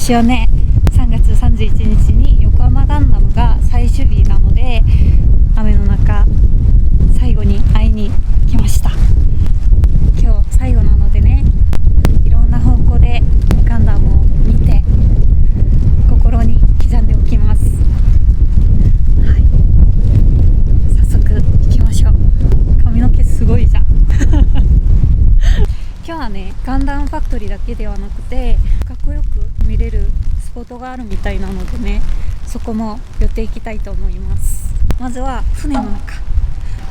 年はね3月31日に横浜ガンダムが最終日なので、雨の中最後に会いに来ました。今日最後なのでね、いろんな方向でガンダムを見て心に刻んでおきます。はい、早速行きましょう。髪の毛すごいじゃん今日はねガンダムファクトリーだけではなくてかっこよく見れるスポットがあるみたいなのでね、そこも寄っていきたいと思います。まずは船の中、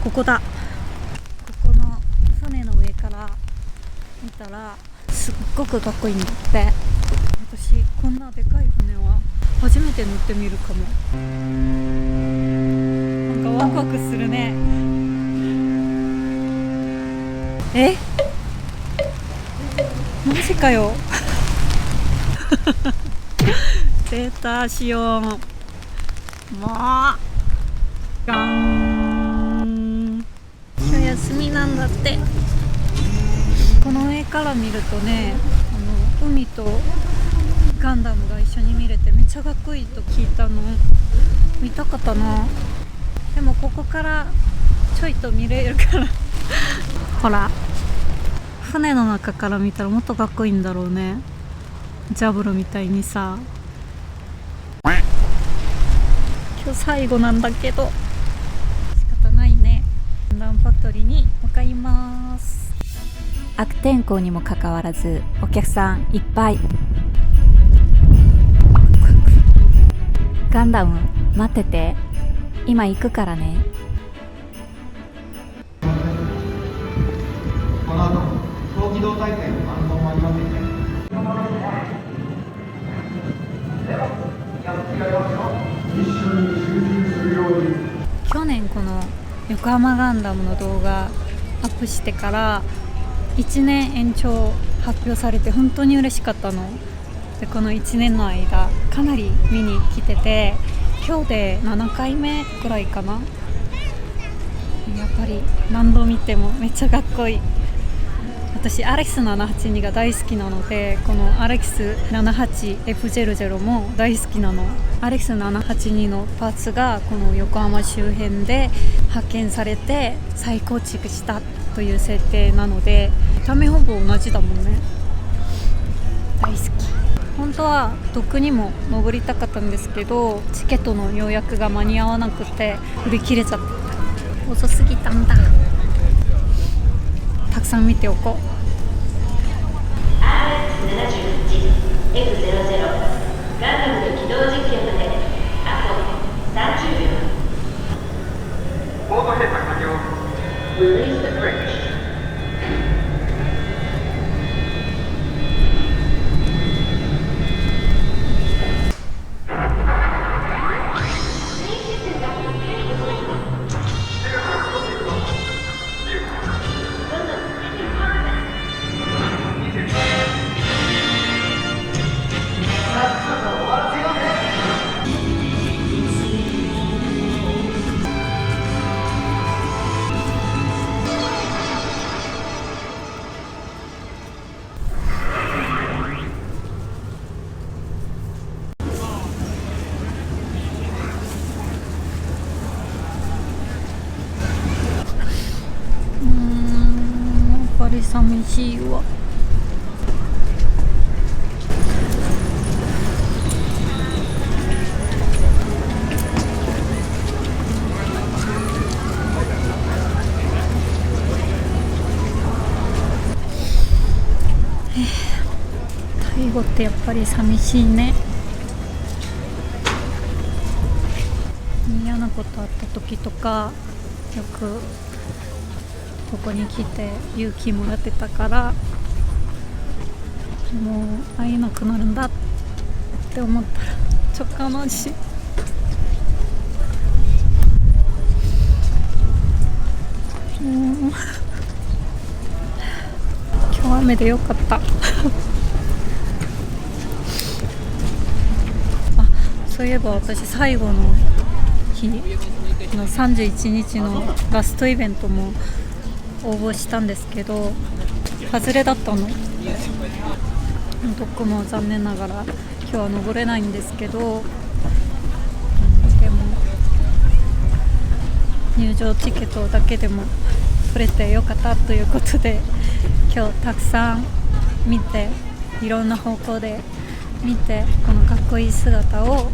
ここだ。ここの船の上から見たらすっごくかっこいいんだって。私こんなでかい船は初めて乗ってみるかも。なんかワクワクするね。マジかよ出たシオン、もうガン。今日休みなんだって。この上から見るとね、海とガンダムが一緒に見れてめっちゃかっこいいと聞いたの。見たかったな。でもここからちょいと見れるからほら、船の中から見たらもっとかっこいいんだろうね。ジャブロみたいにさ。今日最後なんだけど仕方ないね。ガンダムファクトリーに向かいます。悪天候にもかかわらずお客さんいっぱい。ガンダム待ってて、今行くからね。この後高機動大会の感想もありますので、去年この横浜ガンダムの動画アップしてから1年延長発表されて本当に嬉しかったので、この1年の間かなり見に来てて、今日で7回目くらいかな。やっぱり何度見てもめっちゃかっこいい。私アレックス782が大好きなので、このアレックス 78F00 も大好きなの。アレックス782のパーツがこの横浜周辺で発見されて再構築したという設定なので、見た目ほぼ同じだもんね。大好き。本当はドックにも登りたかったんですけど、チケットの予約が間に合わなくて売り切れちゃった。遅すぎたんだ。たくさん見ておこう。 RX-71F00 ガンダムの起動実験まであと30秒。ポート閉鎖完了。 Release the bridge。やっぱり寂しいわ。最後ってやっぱり寂しいね。嫌なことあった時とかよくここに来て勇気もらってたから、もう会えなくなるんだって思ったらちょっと悲しい。今日は雨でよかったそういえば私最後の日の31日のラストイベントも応募したんですけど外れだったの。どこも残念ながら今日は登れないんですけど、でも入場チケットだけでも取れてよかったということで、今日たくさん見て、いろんな方向で見て、このかっこいい姿を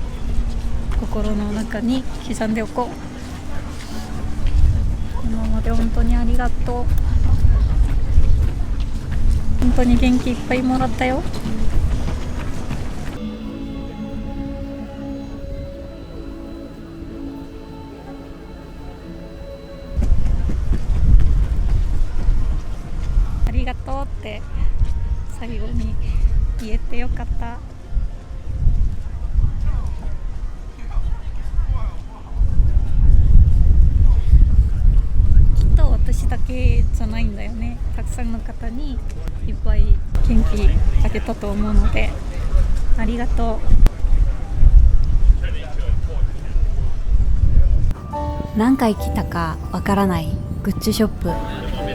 心の中に刻んでおこう。今まで本当にありがとう。本当に元気いっぱいもらったよ。ありがとうって最後に言えてよかった。きっと私だけじゃないんだよね。たくさんの方にいっぱい元気あげたと思うので、ありがとう。何回来たかわからないグッズショップ。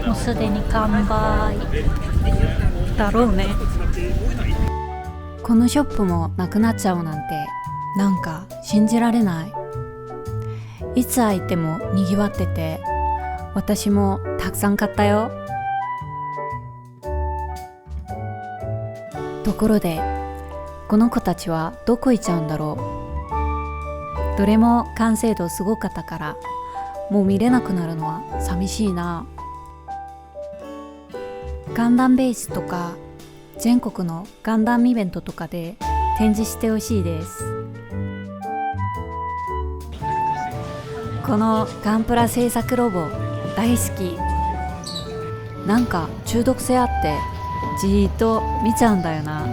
もうすでに完売だろうね。このショップもなくなっちゃうなんて、なんか信じられない。いつ開いてもにぎわってて、私もたくさん買ったよ。ところで、この子たちはどこ行っちゃうんだろう。どれも完成度すごかったから、もう見れなくなるのは寂しいな。ガンダムベースとか全国のガンダムイベントとかで展示してほしいです。このガンプラ製作ロボ大好き。なんか中毒性あってじーっと見ちゃうんだよな。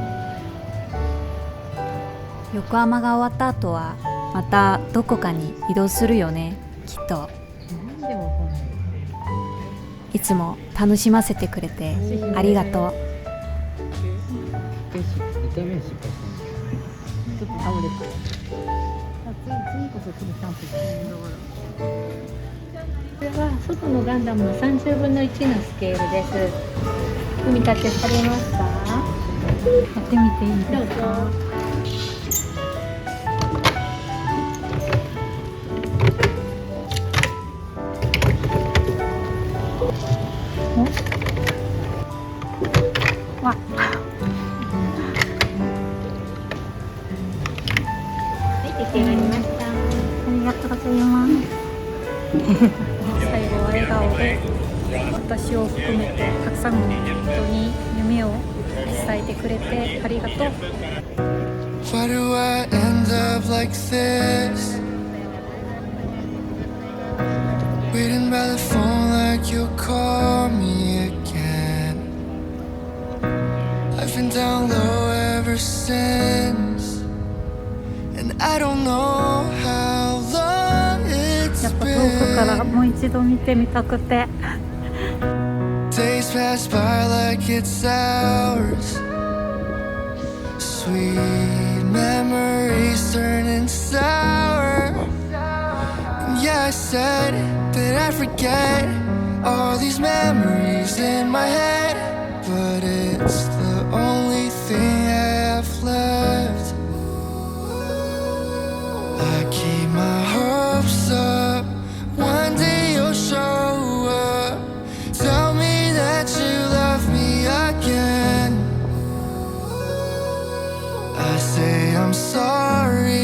横浜が終わった後はまたどこかに移動するよね、きっと。いつも楽しませてくれてありがとう。これは外のガンダムの30分の1のスケールです。組み立てされますか？やってみていいですか？どうぞ。わはい、出来上がりました。ありがとうございます。最後は笑顔で私を含めてたくさんの人に夢を伝えてくれてありがとう。 Why do I end up like this? Waiting by the phone like you'll call me again. I've been down low ever since, and I don't know how long や it's っぱ遠くから been. もう一度見てみたくて。 Days pass by like it's hours. Sweet memories turning sour. And yeah, I said that I'd forget all these memories in my head, but it's the only thing I have left. I keep my hopes up. One day you'll show up. Tell me that you love me again. I say I'm sorry